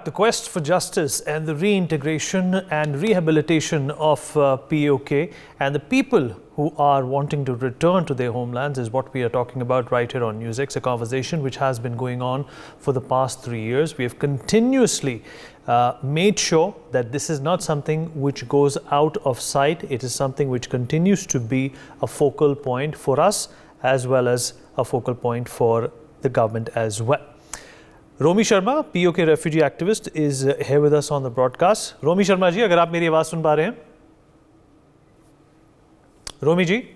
back. The quest for justice and the reintegration and rehabilitation of PoK and the people who are wanting to return to their homelands is what we are talking about right here on NewsX, a conversation which has been going on for the past 3 years. We have continuously made sure that this is not something which goes out of sight. It is something which continues to be a focal point for us as well as a focal point for the government as well. Romi Sharma, PoK refugee activist, is here with us on the broadcast. Romi Sharma ji, अगर आप मेरी आवाज़ सुन पा रहे हैं, Romi ji,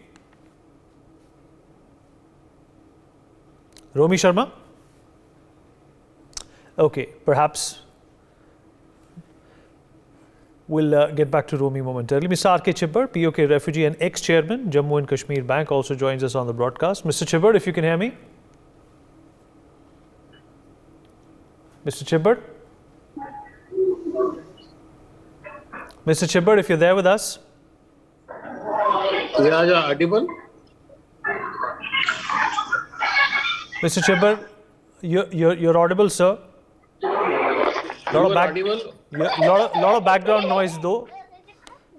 Romi Sharma. Okay, perhaps we'll get back to Romi momentarily. Mr. R.K. Chibber, PoK refugee and ex-chairman, Jammu and Kashmir Bank, also joins us on the broadcast. Mr. Chibber, if you can hear me. Mr. Chibber? Mr. Chibber, if you're there with us. Yeah, audible. Mr. Chibber, you're audible, sir. Audible. Lot of background noise though.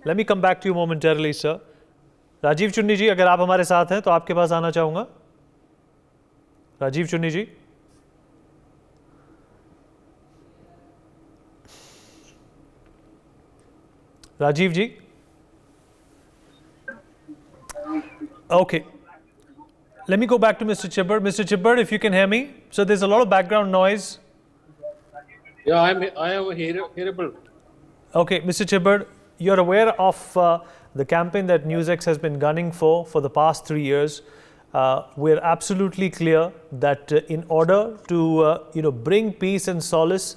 Let me come back to you momentarily, sir. Rajiv चुन्नी जी, अगर आप हमारे साथ हैं तो आपके पास आना चाहूँगा. राजीव चुन्नी जी. Rajiv ji? Okay. Let me go back to Mr. Chibber. Mr. Chibber, if you can hear me. So there's a lot of background noise. Yeah, I am hearable. Okay, Mr. Chibber, you're aware of the campaign that NewsX has been gunning for the past 3 years. We're absolutely clear that in order to bring peace and solace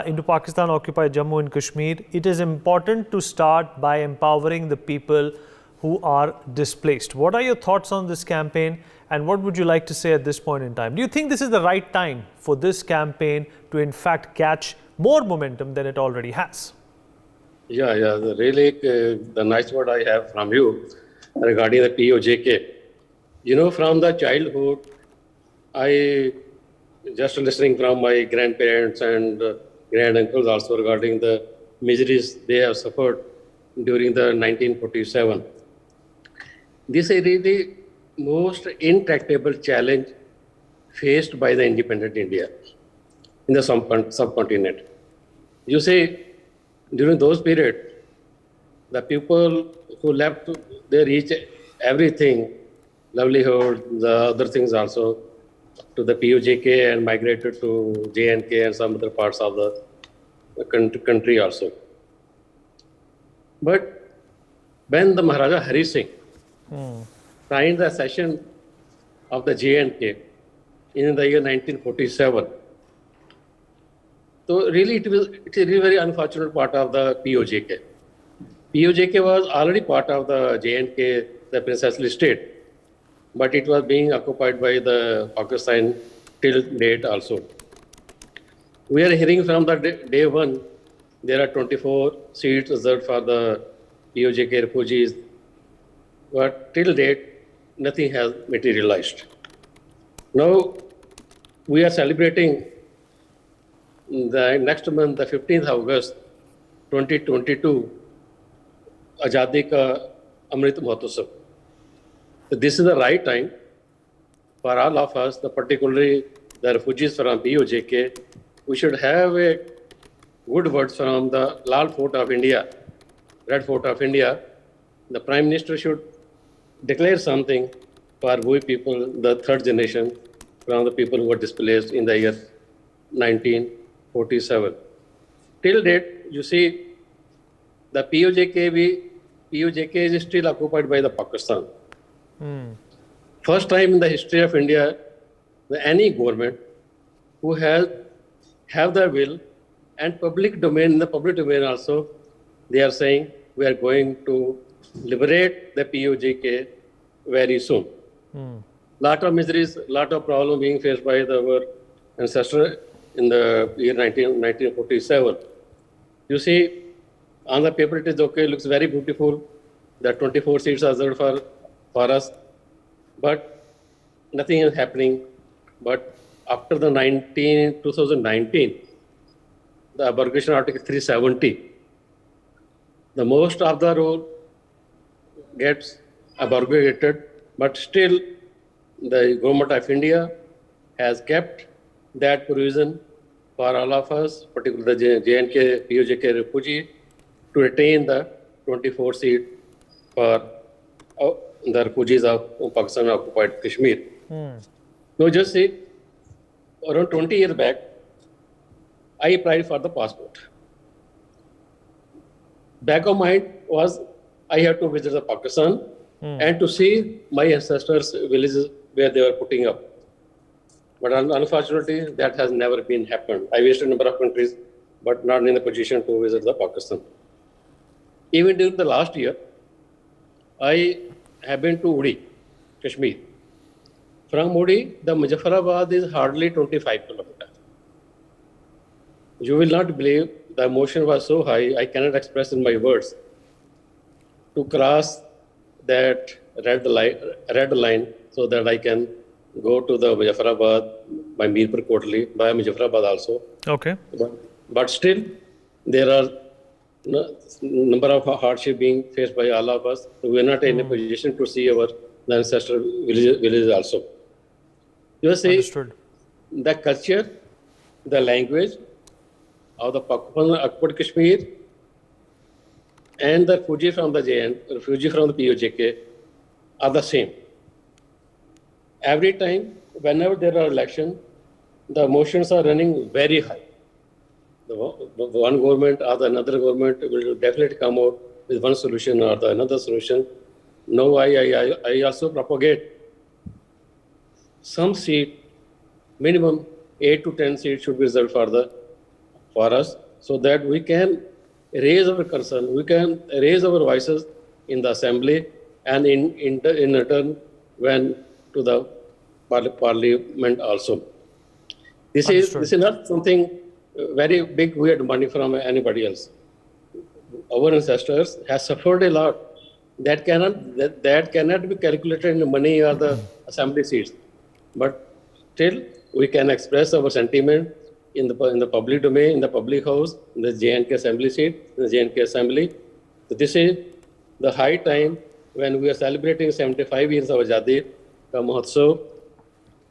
into Pakistan-occupied Jammu and Kashmir, it is important to start by empowering the people who are displaced. What are your thoughts on this campaign and what would you like to say at this point in time? Do you think this is the right time for this campaign to in fact catch more momentum than it already has? Yeah, really the nice word I have from you regarding the PoJK. From the childhood, I just listening from my grandparents and granduncles also regarding the miseries they have suffered during the 1947. This is really most intractable challenge faced by the independent India in the subcontinent. You see, during those periods, the people who left, they reached everything, livelihood, the other things also, to the PoJK and migrated to J&K and some other parts of the country also. But when the Maharaja Hari Singh signed the cession of the J&K in the year 1947, so really it is a very unfortunate part of the PoJK. PoJK was already part of the J&K, the princely state, but it was being occupied by the Pakistan till date also. We are hearing from the day one, there are 24 seats reserved for the PoJK refugees, but till date, nothing has materialized. Now, we are celebrating the next month, the 15th of August, 2022, Azadi Ka Amrit Mahotsav. So this is the right time for all of us, particularly the refugees from PoJK. We should have a good words from the Lal Fort of India, Red Fort of India. The Prime Minister should declare something for we people, the third generation, from the people who were displaced in the year 1947. Till date, you see, the PoJK is still occupied by the Pakistan. First time in the history of India, any government who have the will and in the public domain also, they are saying we are going to liberate the PoJK very soon. Lot of miseries, lot of problems being faced by our ancestors in the year 1947. You see, on the paper it is okay, looks very beautiful. The 24 seats are reserved for us, but nothing is happening. But after the 2019, the abrogation Article 370, the most of the rule gets abrogated, but still the government of India has kept that provision for all of us, particularly the J&K, PoJK refugee, to retain the 24 seat for the refugees of Pakistan occupied Kashmir. So just see, around 20 years back, I applied for the passport. Back of mind was I had to visit the Pakistan and to see my ancestors' villages where they were putting up. But unfortunately, that has never been happened. I visited a number of countries, but not in the position to visit the Pakistan. Even during the last year, I have been to Uri, Kashmir. From Uri, the Muzaffarabad is hardly 25 kilometers. You will not believe the emotion was so high, I cannot express in my words. To cross that red line so that I can go to the Muzaffarabad by Mirpur Kotli, by Muzaffarabad also. Okay. But still, there are number of hardship being faced by all of us. We are not in a position to see our ancestral villages also. You see, Understood. the culture, the language of the occupied Kashmir and the refugee from the JN, refugee from the PoJK are the same. Every time, whenever there are elections, the emotions are running very high. The one government or the another government will definitely come out with one solution or the another solution. Now I also propagate some seat, minimum 8 to 10 seats should be reserved for us, so that we can raise our concern, we can raise our voices in the assembly and in return when to the parliament also. This is not something very big we are demanding from anybody else. Our ancestors have suffered a lot. That cannot be calculated in money or the assembly seats. But still, we can express our sentiment in the public domain, in the public house, in the J&K assembly seat, in the J&K assembly. So this is the high time when we are celebrating 75 years of Azadi ka Mahotsav.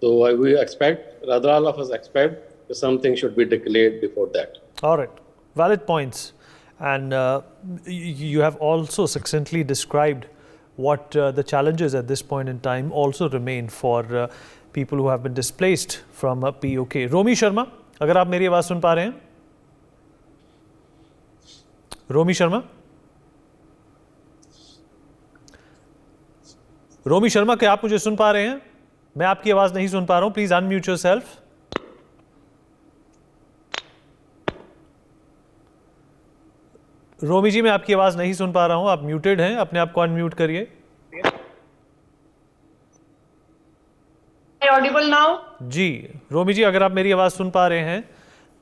So we expect, rather all of us expect, that something should be declared before that. All right. Valid points. And you have also succinctly described what the challenges at this point in time also remain for people who have been displaced from POK. Romi Sharma, अगर आप मेरी आवाज़ सुन पा रहे हैं? रोमी शर्मा? रोमी शर्मा, क्या आप मुझे सुन पा रहे हैं? मैं आपकी आवाज़ नहीं सुन पा रहा हूँ. Please unmute yourself. Romi ji, मैं आपकी आवाज़ नहीं सुन पा रहा हूँ. आप म्यूटेड हैं. अपने आप को अनम्यूट करिए. Audible now? जी रोमी जी, अगर आप मेरी आवाज़ सुन पा रहे हैं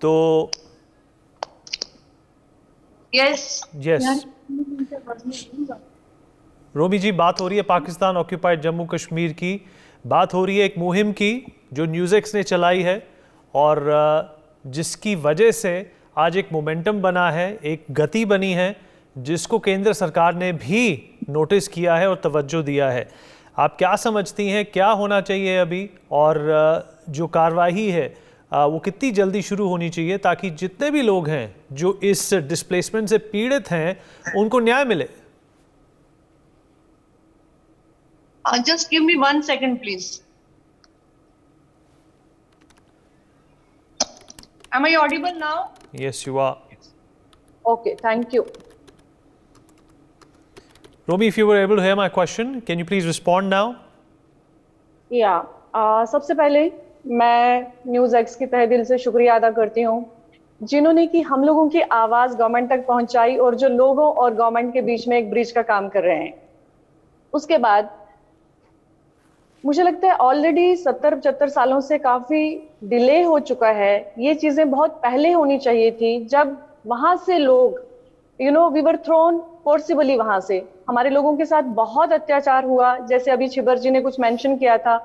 तो यस. रोमी जी, बात हो रही है पाकिस्तान ऑक्यूपाइड जम्मू कश्मीर की. बात हो रही है एक मुहिम की जो न्यूज़एक्स ने चलाई है और जिसकी वजह से आज एक मोमेंटम बना है, एक गति बनी है, जिसको केंद्र सरकार ने भी नोटिस किया है और तवज्जो दिया है. आप क्या समझती हैं, क्या होना चाहिए अभी, और जो कार्रवाई है वो कितनी जल्दी शुरू होनी चाहिए ताकि जितने भी लोग हैं जो इस डिस्प्लेसमेंट से पीड़ित हैं उनको न्याय मिले? Just give me 1 second, please. Am I audible now? Yes, you are. Okay, thank you. Romi, if you were able to hear my question, can you please respond now? Yeah. सबसे पहले मैं NewsX की तहे दिल से शुक्रिया अदा करती हूँ जिन्होंने कि हम लोगों की आवाज़ गवर्नमेंट तक पहुँचाई और जो लोगों और गवर्नमेंट के बीच में एक ब्रिज का काम कर रहे हैं. उसके बाद मुझे लगता है ऑलरेडी 70-75 सालों से काफ़ी डिले हो चुका है. ये चीज़ें बहुत पहले होनी चाहिए थी जब वहाँ से लोग वी वर थ्रोन फोर्सिबली. वहाँ से हमारे लोगों के साथ बहुत अत्याचार हुआ, जैसे अभी छिबर जी ने कुछ मेंशन किया था.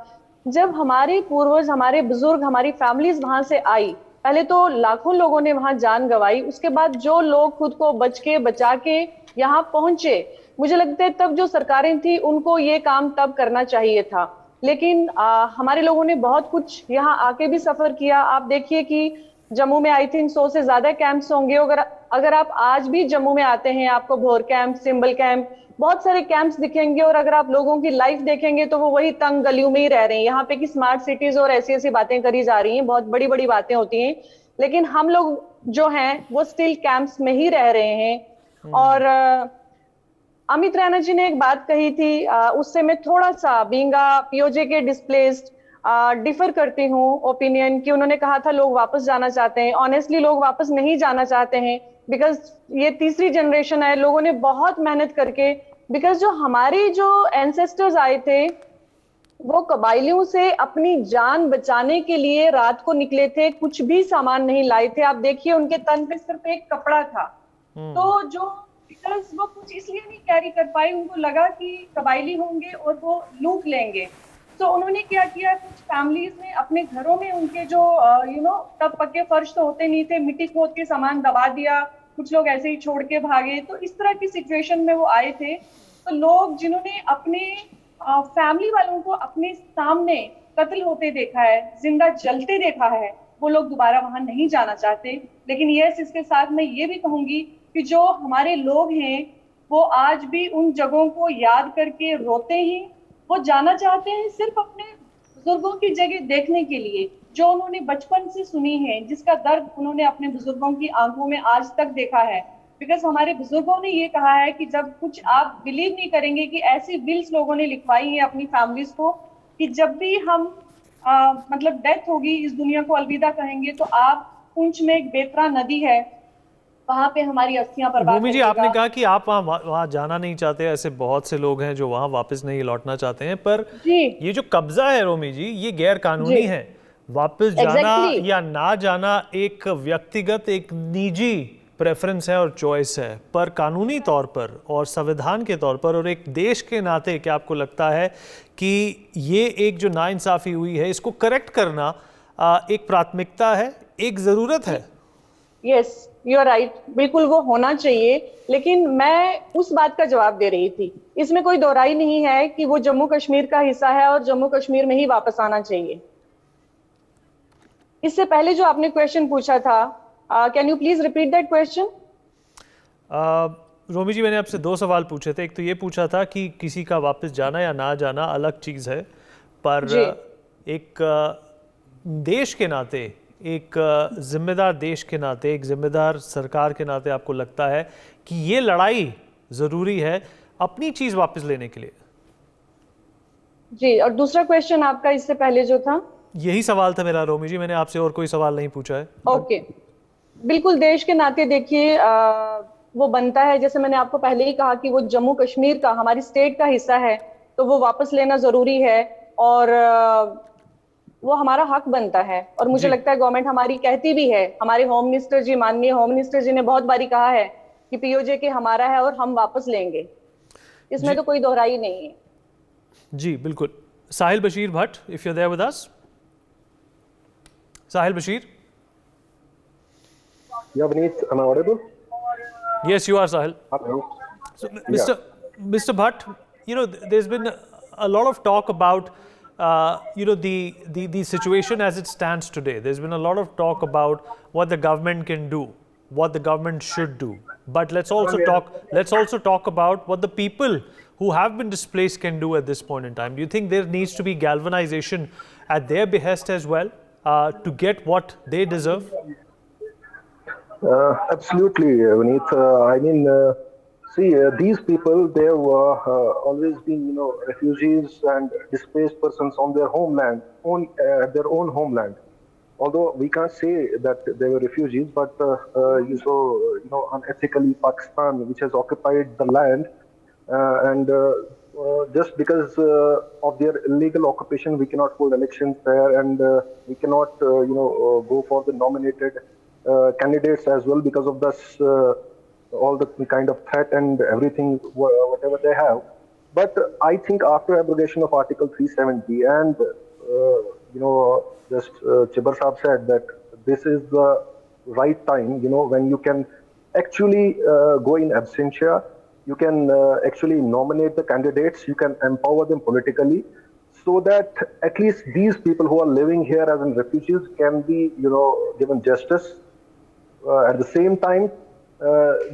जब हमारे पूर्वज, हमारे बुजुर्ग, हमारी फैमिलीज वहाँ से आई पहले तो लाखों लोगों ने वहां जान गंवाई, उसके बाद जो लोग खुद को बचा के यहाँ पहुंचे, मुझे लगता है तब जो सरकारें थी उनको ये काम तब करना चाहिए था। लेकिन हमारे लोगों ने बहुत कुछ यहाँ आके भी सफर किया। आप देखिए कि जम्मू में आई थिंक 100 से ज्यादा कैंप्स होंगे। अगर आप आज भी जम्मू में आते हैं, आपको भोर कैंप, सिंबल कैंप, बहुत सारे कैंप्स दिखेंगे। और अगर आप लोगों की लाइफ देखेंगे तो वो वही तंग गलियों में ही रह रहे हैं। यहाँ पे की स्मार्ट सिटीज और ऐसी ऐसी बातें करी जा रही हैं, बहुत बड़ी बड़ी बातें होती हैं, लेकिन हम लोग जो हैं वो स्टिल कैंप्स में ही रह रहे हैं। और अमित रैना जी ने एक बात कही थी, उससे मैं थोड़ा सा बीइंग पीओजे के डिस्प्लेस्ड डिफर करती हूँ ओपिनियन, कि उन्होंने कहा था लोग वापस जाना चाहते हैं। ऑनेस्टली लोग वापस नहीं जाना चाहते हैं, बिकॉज ये तीसरी जनरेशन है। लोगों ने बहुत मेहनत करके, बिकॉज जो हमारे जो एंसेस्टर्स आए थे वो कबाइलियों से अपनी जान बचाने के लिए रात को निकले थे, कुछ भी सामान नहीं लाए थे। आप देखिए उनके तन पे सिर्फ एक कपड़ा था। तो जो बिकॉज वो कुछ इसलिए नहीं कैरी कर पाए, उनको लगा कि कबाइली होंगे और वो लूट लेंगे। तो उन्होंने क्या किया, कुछ फैमिलीज ने अपने घरों में उनके जो तब पक्के फर्श तो होते नहीं थे, मिट्टी खोद के सामान दबा दिया, कुछ लोग ऐसे ही छोड़ के भागे। तो इस तरह की सिचुएशन में वो आए थे। तो लोग जिन्होंने अपने फैमिली वालों को अपने सामने कत्ल होते देखा है, जिंदा जलते देखा है, वो लोग दोबारा वहां नहीं जाना चाहते। लेकिन यस, इसके साथ मैं ये भी कहूंगी कि जो हमारे लोग हैं वो आज भी उन जगहों को याद करके रोते हैं। वो जाना चाहते हैं सिर्फ अपने बुजुर्गों की जगह देखने के लिए, जो उन्होंने बचपन से सुनी है, जिसका दर्द उन्होंने अपने बुजुर्गों की आंखों में आज तक देखा है। बिकॉज हमारे बुजुर्गों ने ये कहा है कि जब कुछ, आप बिलीव नहीं करेंगे कि ऐसी विल्स लोगों ने लिखवाई है अपनी फैमिलीज को, कि जब भी हम मतलब डेथ होगी, इस दुनिया को अलविदा कहेंगे, तो आप पुंछ में एक बेतरा नदी है, वहां पे हमारी अस्थियां बर्बाद भूमि जी, करिएगा। आपने कहा कि आप वहाँ जाना नहीं चाहते, ऐसे बहुत से लोग हैं जो वहाँ वापस नहीं लौटना चाहते हैं, पर जी ये जो कब्जा है रोमी जी, ये गैर कानूनी जी है। वापस जाना एग्जैक्टली या ना जाना एक व्यक्तिगत, एक निजी प्रेफरेंस है और चॉइस है, पर कानूनी तौर पर और संविधान के तौर पर और एक देश के नाते क्या आपको लगता है कि ये एक जो नाइंसाफ़ी हुई है इसको करेक्ट करना एक प्राथमिकता है, एक ज़रूरत है? यस, यू आर राइट, बिल्कुल वो होना चाहिए। लेकिन मैं उस बात का जवाब दे रही थी, इसमें कोई दोहराई नहीं है कि वो जम्मू कश्मीर का हिस्सा है और जम्मू कश्मीर में ही वापस आना चाहिए। इससे पहले जो आपने क्वेश्चन पूछा था, can you please repeat that question? Romi ji, मैंने आपसे दो सवाल पूछे थे। एक तो ये पूछा था कि किसी का वापस जाना या ना जाना अलग चीज़ है, पर एक देश के नाते, एक जिम्मेदार देश के नाते, एक जिम्मेदार सरकार के नाते आपको लगता है कि ये लड़ाई ज़रूरी है अपनी चीज़ वापस लेने के लिए? जी, और दूसरा क्वेश्चन आपका इससे पहले जो था? यही सवाल था मेरा रोमी जी, मैंने आपसे और कोई सवाल नहीं पूछा है। ओके, बिल्कुल देश के नाते देखिए, वो बनता है, जैसे मैंने आपको पहले ही कहा कि वो जम्मू कश्मीर का, हमारी स्टेट का हिस्सा है, तो वो वापस लेना जरूरी है और वो हमारा हक बनता है। और मुझे लगता है गवर्नमेंट हमारी कहती भी है, हमारे होम मिनिस्टर जी, माननीय होम मिनिस्टर जी ने बहुत बारी कहा है कि पीओजेके हमारा है और हम वापस लेंगे, इसमें तो कोई दोहराई नहीं है। जी बिल्कुल। Sahil Bashir Bhat, if you are there with us. Sahil Bashir. Yeah, Vineet, am I audible? Yes, you are, Sahil. Hello. So, Mr. Bhatt, you know, there's been a lot of talk about, you know, the situation as it stands today. There's been a lot of talk about what the government can do, what the government should do. But let's also talk about what the people who have been displaced can do at this point in time. Do you think there needs to be galvanization at their behest as well to get what they deserve? Absolutely, Vineet. I mean, see, these people, they have always been, you know, refugees and displaced persons on their homeland, their own homeland. Although we can't say that they were refugees, but you saw, you know, unethically Pakistan, which has occupied the land, and just because of their illegal occupation, we cannot hold elections there, and we cannot, you know, go for the nominated candidates as well because of this, all the kind of threat and everything, whatever they have. But I think after abrogation of Article 370 and, you know, just Chibar Saab said that this is the right time, when you can actually go in absentia, you can actually nominate the candidates, you can empower them politically, so that at least these people who are living here as in refugees can be, given justice. At the same time,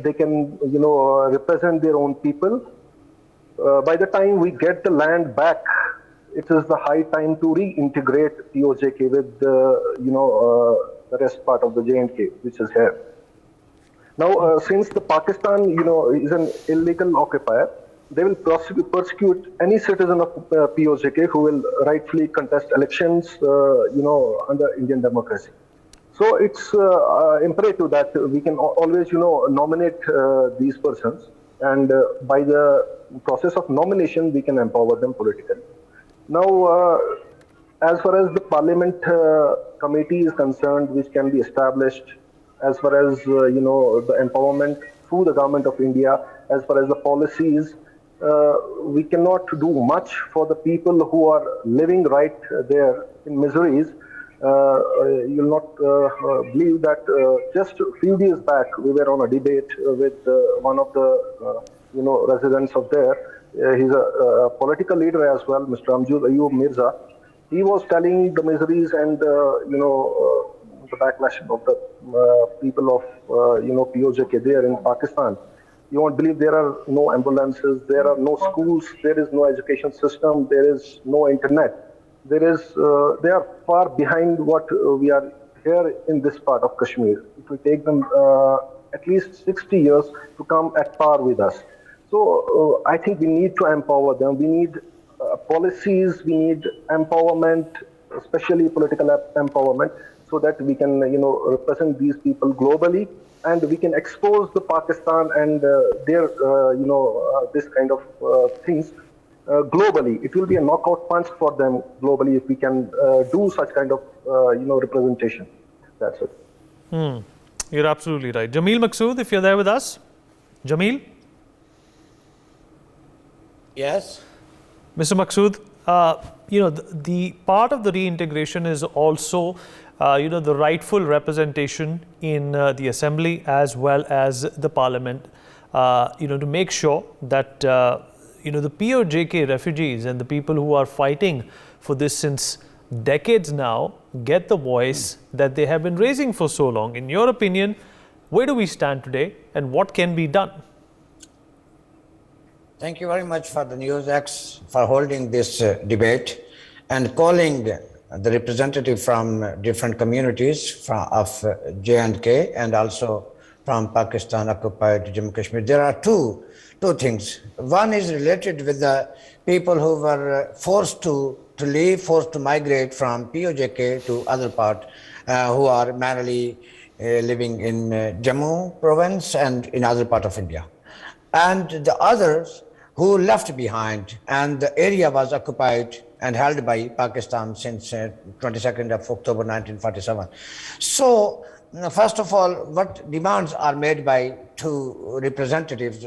they can, represent their own people. By the time we get the land back, it is the high time to reintegrate PoJK with the rest part of the J&K, which is here. Now, since the Pakistan, is an illegal occupier, they will persecute any citizen of PoJK who will rightfully contest elections, under Indian democracy. So it's imperative that we can always, nominate these persons, and by the process of nomination, we can empower them politically. Now, as far as the Parliament committee is concerned, which can be established, as far as the empowerment through the government of India, as far as the policies, we cannot do much for the people who are living right there in miseries. You'll not believe that just a few days back we were on a debate with one of the residents of there. He's a political leader as well, Mr. Amjad Ayub Mirza. He was telling the miseries and the backlash of the people of PoJK there in Pakistan. You won't believe there are no ambulances, there are no schools, there is no education system, there is no internet. They are far behind what we are here in this part of Kashmir. It will take them at least 60 years to come at par with us. So I think we need to empower them. We need policies, we need empowerment, especially political empowerment, so that we can represent these people globally, and we can expose the Pakistan and their this kind of things globally. It will be a knockout punch for them globally if we can do such kind of representation. That's it. You're absolutely right. Jameel Maqsood, if you're there with us. Jameel? Yes. Mr. Maqsood, the part of the reintegration is also, the rightful representation in the assembly as well as the parliament, to make sure that, the PoJK refugees and the people who are fighting for this since decades now get the voice that they have been raising for so long. In your opinion, where do we stand today and what can be done? Thank you very much for the NewsX for holding this debate and calling the representative from different communities of J&K and also from Pakistan occupied Jammu Kashmir. There are two things. One is related with the people who were forced to leave, forced to migrate from PoJK to other part, who are mainly living in Jammu province and in other part of India. And the others who left behind, and the area was occupied and held by Pakistan since 22nd of October 1947. So, first of all, what demands are made by two representatives,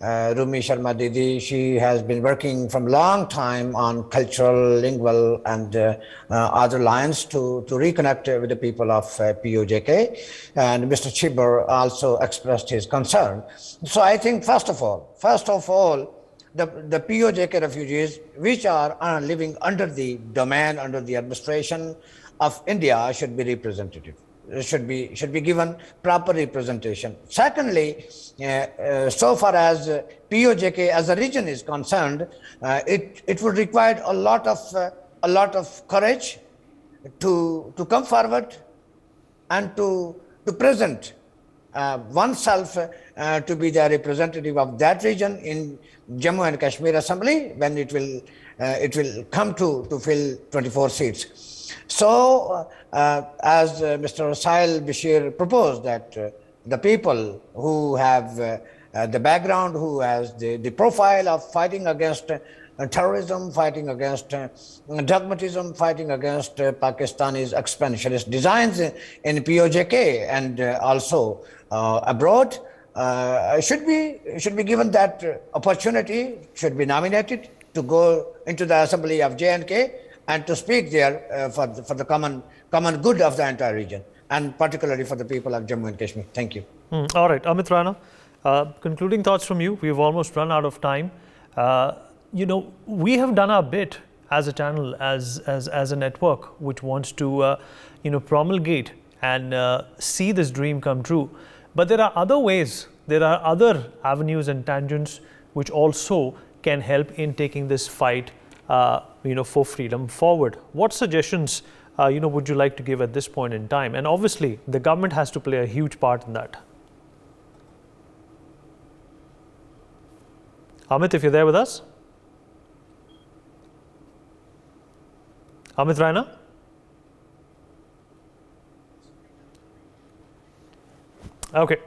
Rumi Sharma Didi, she has been working from a long time on cultural, lingual and other lines to reconnect with the people of PoJK, and Mr. Chibber also expressed his concern. So I think first of all, the PoJK refugees which are living under the domain, under the administration of India should be representative. Should be given proper representation. Secondly, so far as PoJK as a region is concerned, it would require a lot of courage to come forward and to present oneself to be the representative of that region in Jammu and Kashmir Assembly when it will come to fill 24 seats. So, as Mr. Rasail Bashir proposed, that the people who have the background, who has the profile of fighting against terrorism, fighting against dogmatism, fighting against Pakistani's expansionist designs in PoJK and also abroad, should be given that opportunity, should be nominated to go into the assembly of J&K and to speak there for the common good of the entire region. and particularly for the people of Jammu and Kashmir. Thank you. All right, Amit Rana, concluding thoughts from you. We've almost run out of time. We have done our bit as a channel, as a network which wants to, promulgate and see this dream come true. But there are other ways, there are other avenues and tangents which also can help in taking this fight, for freedom forward. What suggestions, would you like to give at this point in time? And obviously, the government has to play a huge part in that. Amit, if you're there with us. Amit Raina? Okay.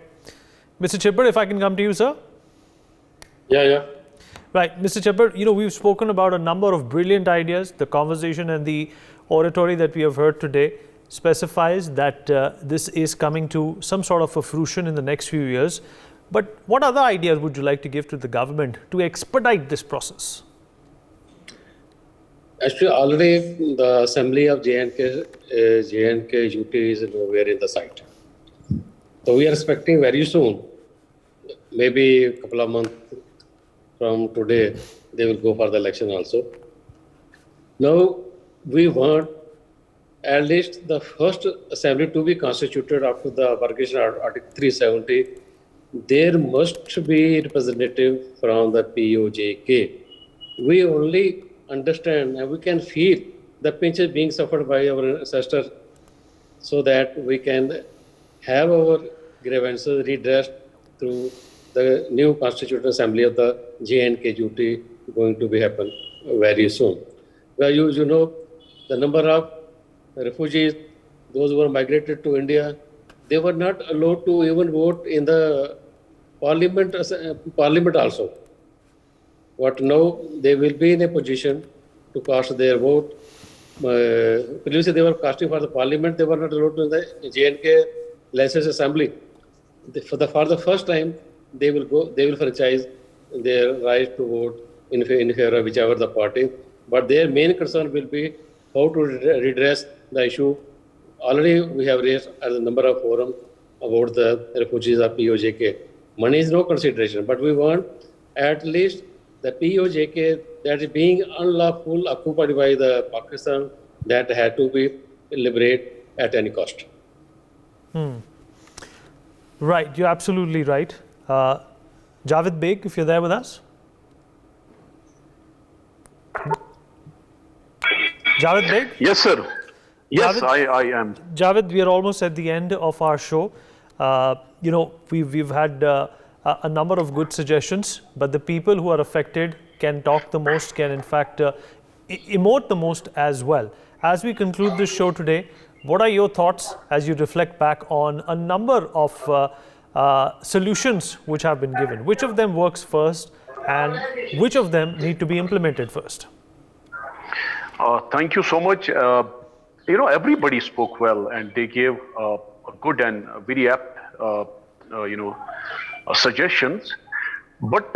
Mr. Chipper, if I can come to you, sir. Yeah. Right. Mr. Chipper, we've spoken about a number of brilliant ideas. The conversation and the oratory that we have heard today specifies that this is coming to some sort of a fruition in the next few years. But what other ideas would you like to give to the government to expedite this process? Actually, already the Assembly of J&K UT is nowhere in the site. So we are expecting very soon, maybe a couple of months from today, they will go for the election also. Now, we want at least the first assembly to be constituted after the abrogation of Article 370. There must be representative from the PoJK. We only understand and we can feel the pinches being suffered by our ancestors so that we can have our grievances redressed through the new constituted assembly of the J&K UT going to be happen very soon. Well, you know the number of refugees, those who were migrated to India, they were not allowed to even vote in the parliament also. But now they will be in a position to cast their vote. Previously they were casting for the parliament, they were not allowed to in the J&K Legislative Assembly. For the first time, they will franchise their right to vote in favor of whichever the party. But their main concern will be how to redress the issue. Already we have raised at a number of forums about the refugees of PoJK. Money is no consideration, but we want at least the PoJK that is being unlawful occupied by the Pakistan, that had to be liberated at any cost. Right, you're absolutely right. Javed Beg, if you're there with us. Javed Beg? Yes, sir. Yes, Javed? I am. Javed, we are almost at the end of our show. We've had a number of good suggestions, but the people who are affected can talk the most, can in fact emote the most as well. As we conclude this show today, what are your thoughts as you reflect back on a number of solutions which have been given? Which of them works first and which of them need to be implemented first? Thank you so much. Everybody spoke well and they gave good and very apt, suggestions. But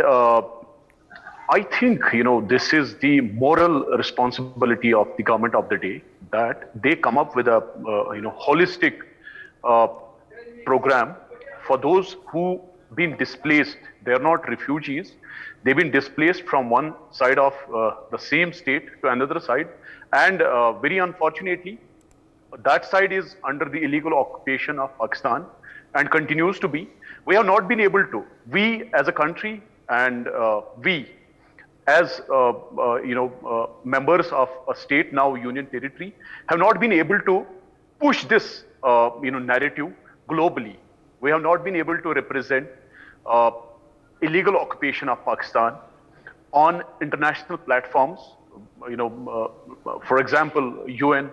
I think, this is the moral responsibility of the government of the day, that they come up with a, holistic program for those who been displaced. They're not refugees. They've been displaced from one side of the same state to another side. And very unfortunately, that side is under the illegal occupation of Pakistan and continues to be. We have not been able to. We as a country and we as members of a state, now union territory, have not been able to push this narrative globally. We have not been able to represent illegal occupation of Pakistan on international platforms. For example, UN.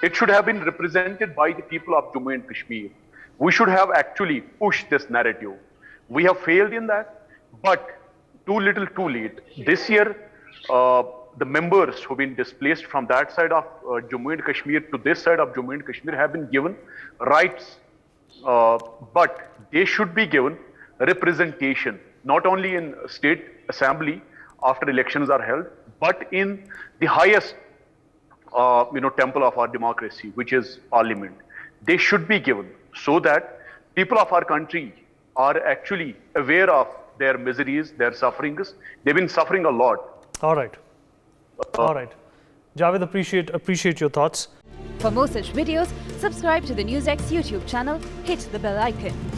It should have been represented by the people of Jammu and Kashmir. We should have actually pushed this narrative. We have failed in that, but too little, too late. This year, the members who've been displaced from that side of Jammu and Kashmir to this side of Jammu and Kashmir have been given rights, but they should be given representation, not only in state assembly after elections are held, but in the highest temple of our democracy, which is parliament. they should be given so that people of our country are actually aware of their miseries, their sufferings. They've been suffering a lot. All right. All right. Javed, appreciate your thoughts. For more such videos, subscribe to the NewsX YouTube channel, hit the bell icon.